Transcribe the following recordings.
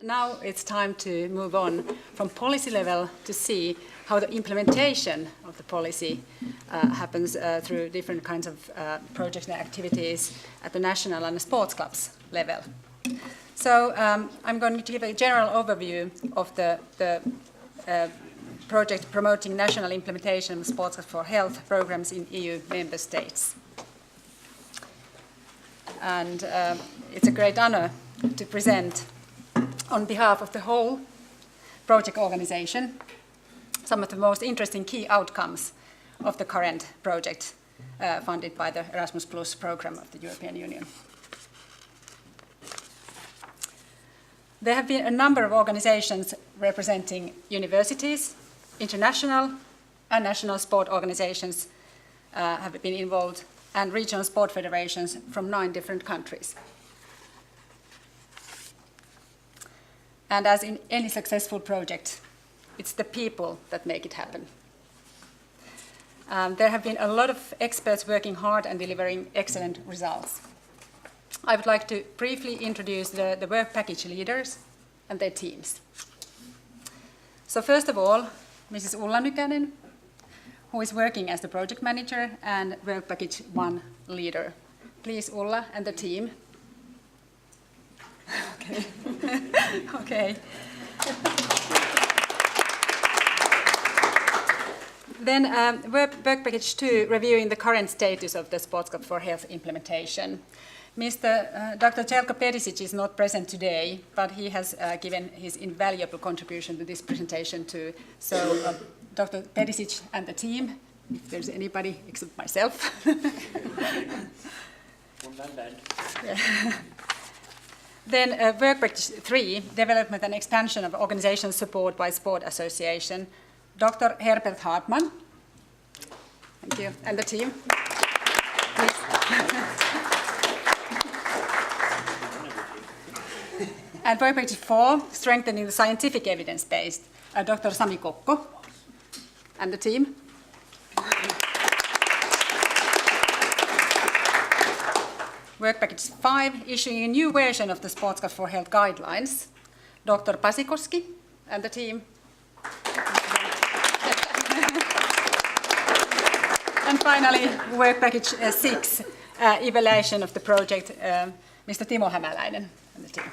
Now it's time to move on from policy level to see how the implementation of the policy happens through different kinds of projects and activities at the national and the sports clubs level. So I'm going to give a general overview of the project promoting national implementation of Sports for Health programs in EU member states. And it's a great honor to present on behalf of the whole project organization some of the most interesting key outcomes of the current project funded by the Erasmus Plus program of the European Union. There have been a number of organizations representing universities, international and national sport organizations have been involved, and regional sport federations from 9 different countries. And as in any successful project, it's the people that make it happen. There have been a lot of experts working hard and delivering excellent results. I would like to briefly introduce the work package leaders and their teams. So first of all, Mrs. Ulla Nykänen, who is working as the project manager and work package 1 leader. Please, Ulla and the team. Okay. Okay. Then work package 2, reviewing the current status of the Sports for Health implementation. Dr. Jelko Perisic is not present today, but he has given his invaluable contribution to this presentation too. So Dr. Perisic and the team, if there's anybody except myself. Yeah. Then work package 3, development and expansion of organization support by sport association. Dr. Herbert Hartmann, thank you, and the team. And work package 4, strengthening the scientific evidence base. Dr. Sami Kokko and the team. Work package 5, issuing a new version of the Sports for Health guidelines. Dr. Pasikoski and the team. And finally, work package 6, evaluation of the project, Mr. Timo Hämäläinen and the team.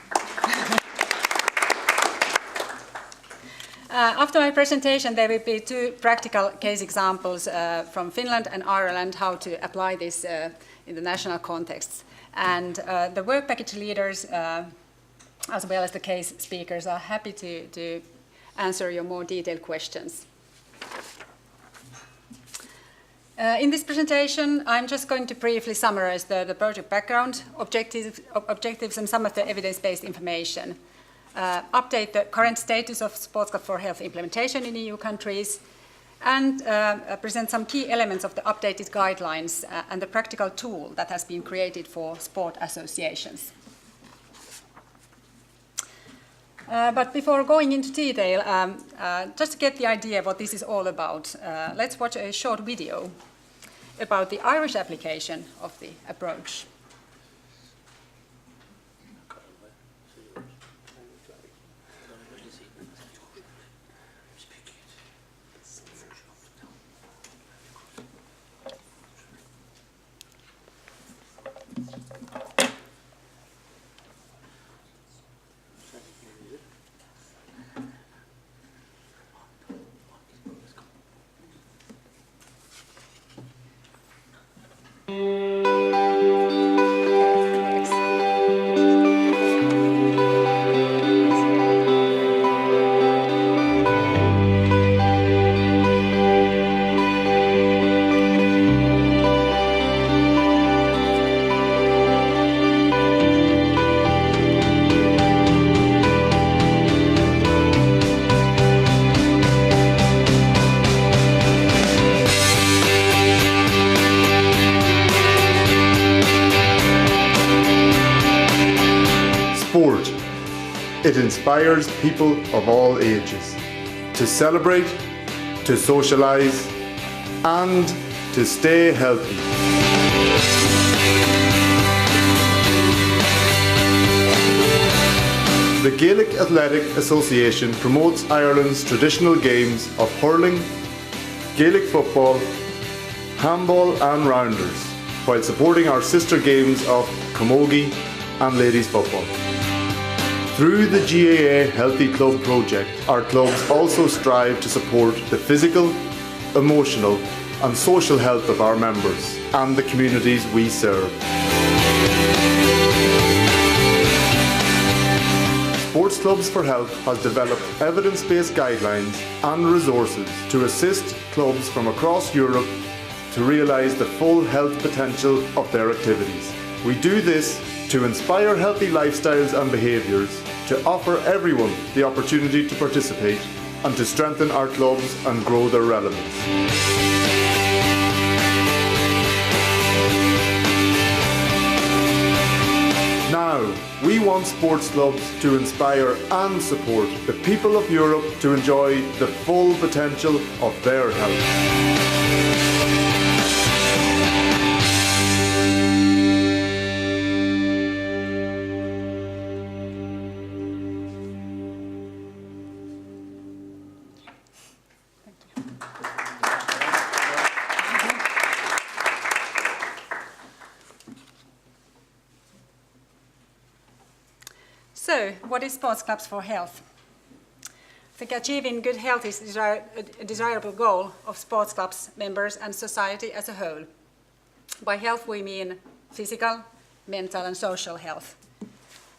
After my presentation, there will be 2 practical case examples from Finland and Ireland, how to apply this in the national contexts. And the work package leaders, as well as the case speakers, are happy to answer your more detailed questions. In this presentation, I'm just going to briefly summarize the project background, objectives and some of the evidence-based information. Update the current status of Sports for Health implementation in EU countries, and present some key elements of the updated guidelines and the practical tool that has been created for sport associations. But before going into detail, just to get the idea of what this is all about, let's watch a short video about the Irish application of the approach. It inspires people of all ages to celebrate, to socialize, and to stay healthy. The Gaelic Athletic Association promotes Ireland's traditional games of hurling, Gaelic football, handball and rounders, while supporting our sister games of camogie and ladies football. Through the GAA Healthy Club project, our clubs also strive to support the physical, emotional and social health of our members and the communities we serve. Sports Clubs for Health has developed evidence-based guidelines and resources to assist clubs from across Europe to realise the full health potential of their activities. We do this to inspire healthy lifestyles and behaviours, to offer everyone the opportunity to participate and to strengthen our clubs and grow their relevance. Now, we want sports clubs to inspire and support the people of Europe to enjoy the full potential of their health. So, what is Sports Clubs for Health? I think achieving good health is a desirable goal of sports clubs members and society as a whole. By health we mean physical, mental and social health.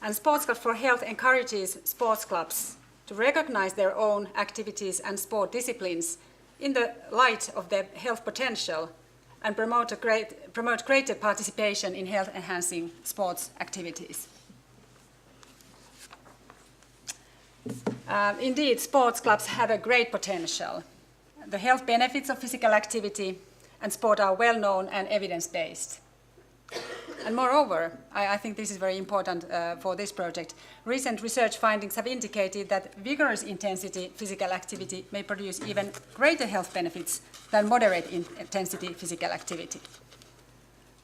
And Sports Clubs for Health encourages sports clubs to recognize their own activities and sport disciplines in the light of their health potential and promote greater participation in health-enhancing sports activities. Indeed, sports clubs have a great potential. The health benefits of physical activity and sport are well known and evidence-based. And moreover, I think this is very important for this project, recent research findings have indicated that vigorous intensity physical activity may produce even greater health benefits than moderate intensity physical activity.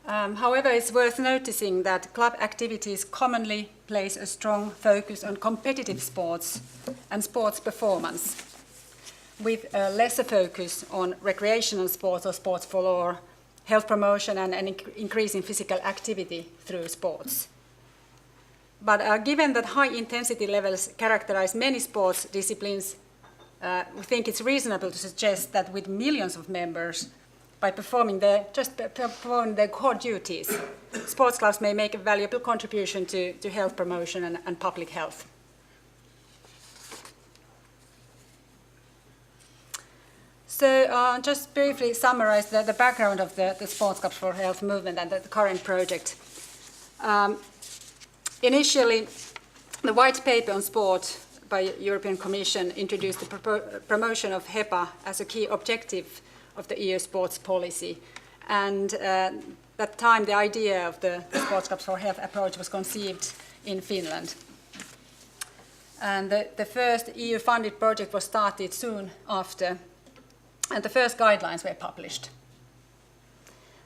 However, it's worth noticing that club activities commonly place a strong focus on competitive sports and sports performance, with a lesser focus on recreational sports or sports for lore, health promotion and increasing physical activity through sports. But given that high intensity levels characterize many sports disciplines, we think it's reasonable to suggest that with millions of members, by performing their core duties, sports clubs may make a valuable contribution to health promotion and public health. So just briefly summarize the background of the Sports Clubs for Health movement and the current project. Initially, the white paper on sport by the European Commission introduced the promotion of HEPA as a key objective of the EU sports policy. And at that time, the idea of the Sports Clubs for Health approach was conceived in Finland. And the first EU-funded project was started soon after, and the first guidelines were published.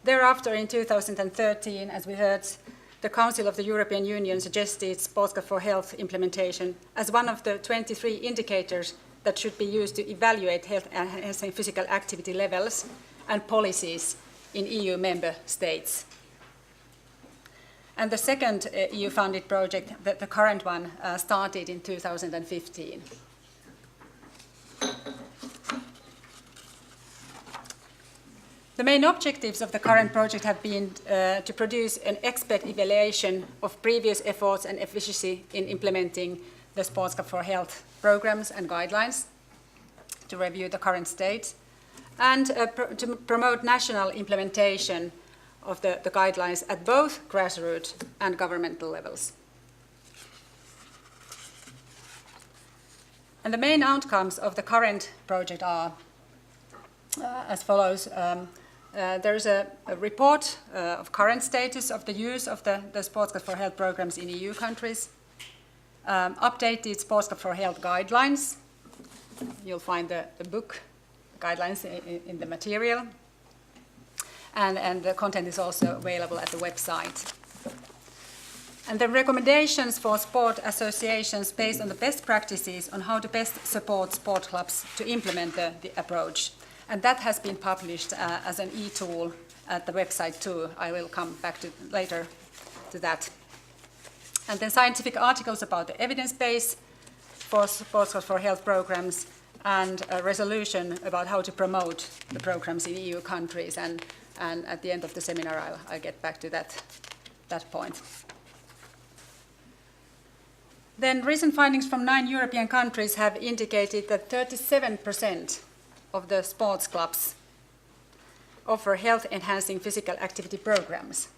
Thereafter, in 2013, as we heard, the Council of the European Union suggested Sports Clubs for Health implementation as one of the 23 indicators that should be used to evaluate health and physical activity levels and policies in EU member states. And the second EU-funded project, the current one, started in 2015. The main objectives of the current project have been to produce an expert evaluation of previous efforts and efficiency in implementing the Sports Clubs for Health programs and guidelines, to review the current state, and to promote national implementation of the guidelines at both grassroots and governmental levels. And the main outcomes of the current project are as follows. There is a report of current status of the use of the Sports Clubs for Health programs in EU countries, updated Sports Clubs for Health guidelines. You'll find the book guidelines in the material, and the content is also available at the website. And the recommendations for sport associations based on the best practices on how to best support sport clubs to implement the approach. And that has been published as an e-tool at the website too. I will come back to later to that. And then scientific articles about the evidence base for Sports Clubs for Health programs, and a resolution about how to promote the programs in EU countries. And at the end of the seminar, I'll get back to that point. Then recent findings from 9 European countries have indicated that 37% of the sports clubs offer health-enhancing physical activity programs,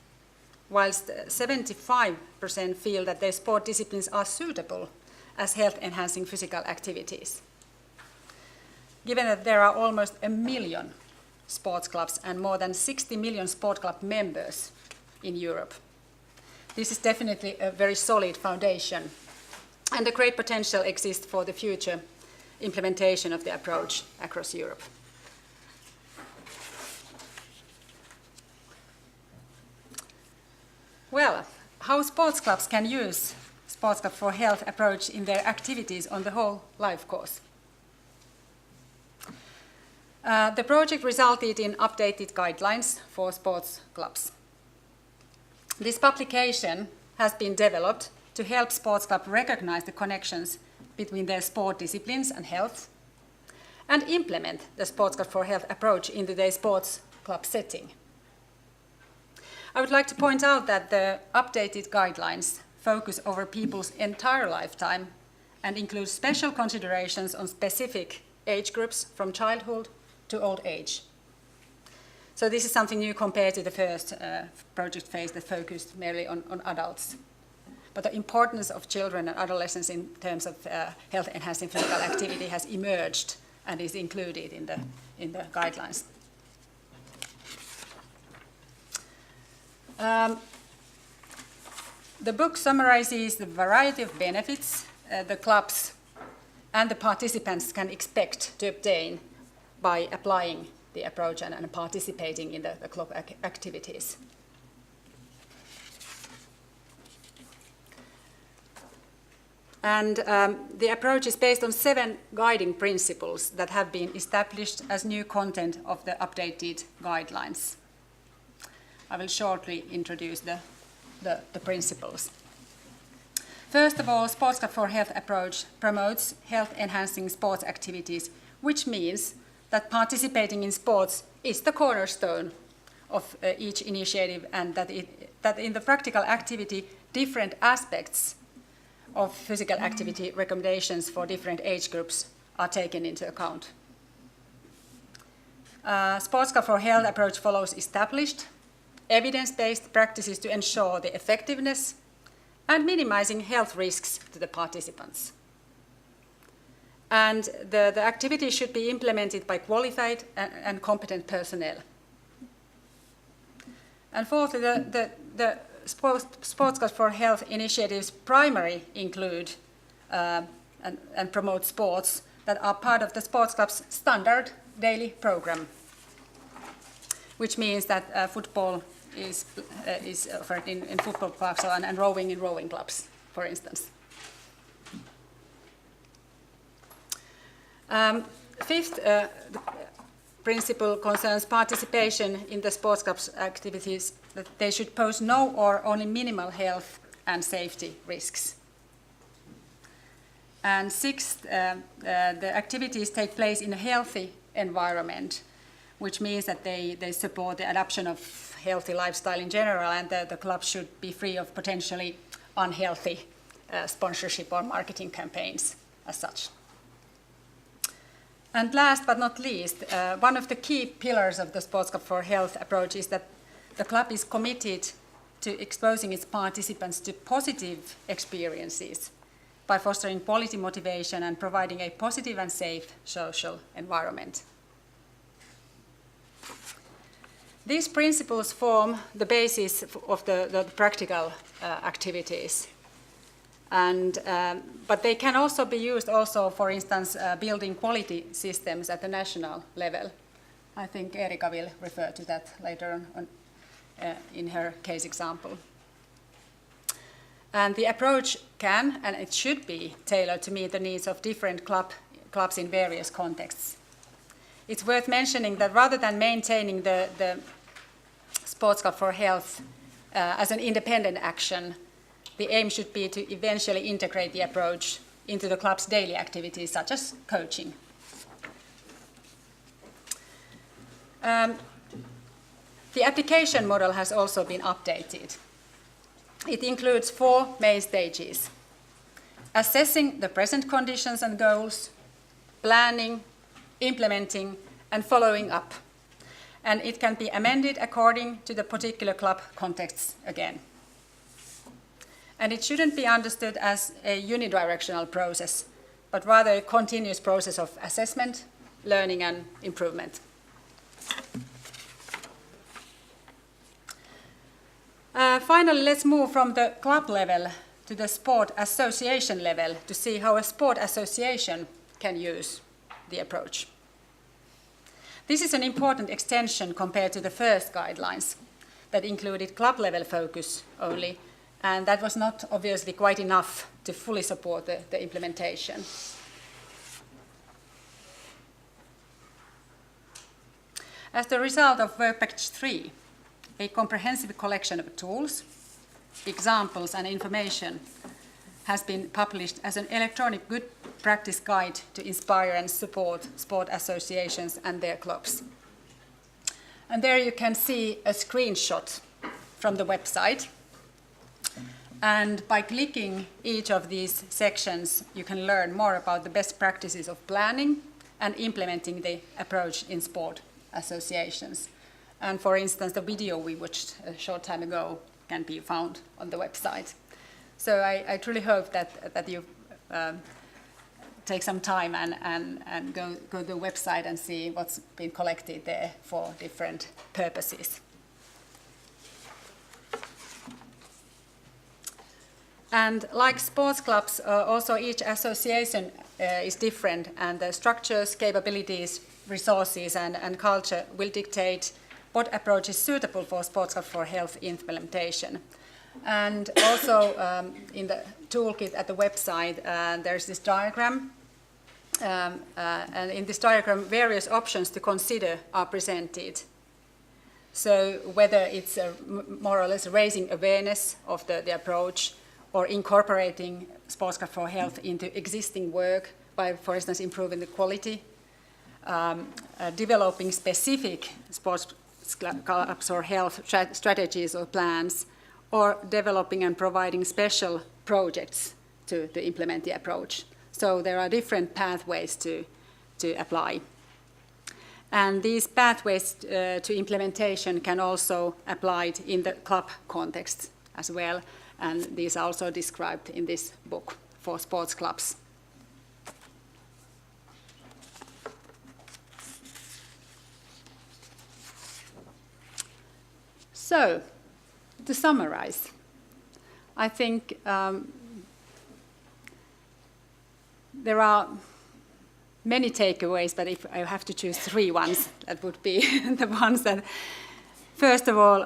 whilst 75% feel that their sport disciplines are suitable as health-enhancing physical activities. Given that there are almost 1 million sports clubs and more than 60 million sport club members in Europe, this is definitely a very solid foundation, and a great potential exists for the future implementation of the approach across Europe. Well, how sports clubs can use Sports Club for Health approach in their activities on the whole life course. The project resulted in updated guidelines for sports clubs. This publication has been developed to help sports clubs recognize the connections between their sport disciplines and health, and implement the Sports Club for Health approach into their sports club setting. I would like to point out that the updated guidelines focus over people's entire lifetime and include special considerations on specific age groups from childhood to old age. So this is something new compared to the first project phase that focused merely on adults. But the importance of children and adolescents in terms of health-enhancing physical activity has emerged and is included in the guidelines. The book summarizes the variety of benefits the clubs and the participants can expect to obtain by applying the approach and participating in the club activities. And the approach is based on 7 guiding principles that have been established as new content of the updated guidelines. I will shortly introduce the principles. First of all, Sports Club for Health approach promotes health-enhancing sports activities, which means that participating in sports is the cornerstone of each initiative, and that in the practical activity, different aspects of physical activity recommendations for different age groups are taken into account. Sports Club for Health approach follows established, evidence-based practices to ensure the effectiveness and minimizing health risks to the participants. And the activity should be implemented by qualified and competent personnel. And fourthly, the Sports Club for Health initiatives primarily include and promote sports that are part of the sports club's standard daily program, which means that football is offered in football clubs and rowing in rowing clubs, for instance. Fifth principle concerns participation in the sports club's activities, that they should pose no or only minimal health and safety risks. And sixth, the activities take place in a healthy environment, which means that they support the adoption of healthy lifestyle in general, and the club should be free of potentially unhealthy sponsorship or marketing campaigns as such. And last but not least, one of the key pillars of the Sports Club for Health approach is that the club is committed to exposing its participants to positive experiences by fostering quality motivation and providing a positive and safe social environment. These principles form the basis of the practical activities. But they can also be used for instance, building quality systems at the national level. I think Erika will refer to that later on in her case example. And the approach can, and it should be, tailored to meet the needs of different clubs in various contexts. It's worth mentioning that rather than maintaining the Sports Club for Health as an independent action, the aim should be to eventually integrate the approach into the club's daily activities, such as coaching. The application model has also been updated. It includes 4 main stages: assessing the present conditions and goals, planning, implementing, and following up. And it can be amended according to the particular club contexts again. And it shouldn't be understood as a unidirectional process, but rather a continuous process of assessment, learning, and improvement. Finally, let's move from the club level to the sport association level to see how a sport association can use the approach. This is an important extension compared to the first guidelines that included club-level focus only, and that was not obviously quite enough to fully support the implementation. As the result of Work Package 3, a comprehensive collection of tools, examples, and information has been published as an electronic good practice guide to inspire and support sport associations and their clubs. And there you can see a screenshot from the website. And by clicking each of these sections, you can learn more about the best practices of planning and implementing the approach in sport associations. And for instance, the video we watched a short time ago can be found on the website. So I truly hope that you take some time and go to the website and see what's been collected there for different purposes. And like sports clubs, also each association is different, and the structures, capabilities, resources, and culture will dictate what approach is suitable for Sports Club for Health implementation. And also in the toolkit at the website, there's this diagram. And in this diagram, various options to consider are presented. So whether it's more or less raising awareness of the approach, or incorporating Sports Club for Health into existing work by, for instance, improving the quality, developing specific Sports Clubs for Health strategies or plans, or developing and providing special projects to implement the approach. So there are different pathways to apply. And these pathways to implementation can also apply in the club context as well. And these are also described in this book for sports clubs. So, to summarize, I think there are many takeaways, but if I have to choose 3 ones, that would be the ones that, first of all,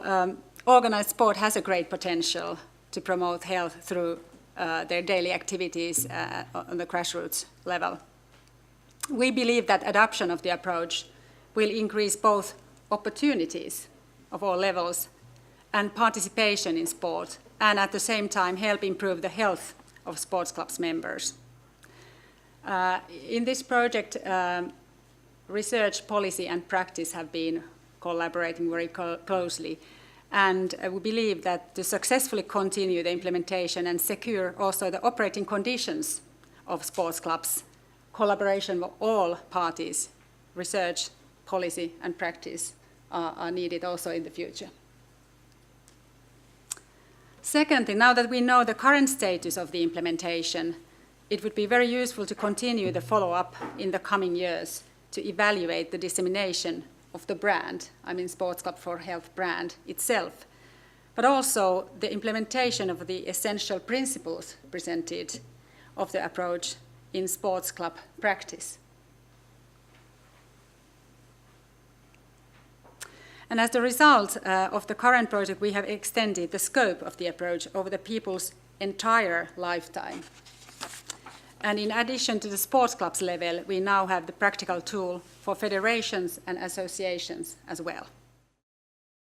organized sport has a great potential to promote health through their daily activities on the grassroots level. We believe that adoption of the approach will increase both opportunities of all levels and participation in sport, and at the same time help improve the health of sports clubs members. In this project, research, policy, and practice have been collaborating very closely. And we believe that to successfully continue the implementation and secure also the operating conditions of sports clubs, collaboration of all parties, research, policy, and practice are needed also in the future. Secondly, now that we know the current status of the implementation, it would be very useful to continue the follow-up in the coming years to evaluate the dissemination of the brand, I mean Sports Club for Health brand itself, but also the implementation of the essential principles presented of the approach in sports club practice. And as a result of the current project, we have extended the scope of the approach over the people's entire lifetime. And in addition to the sports clubs level, we now have the practical tool for federations and associations as well.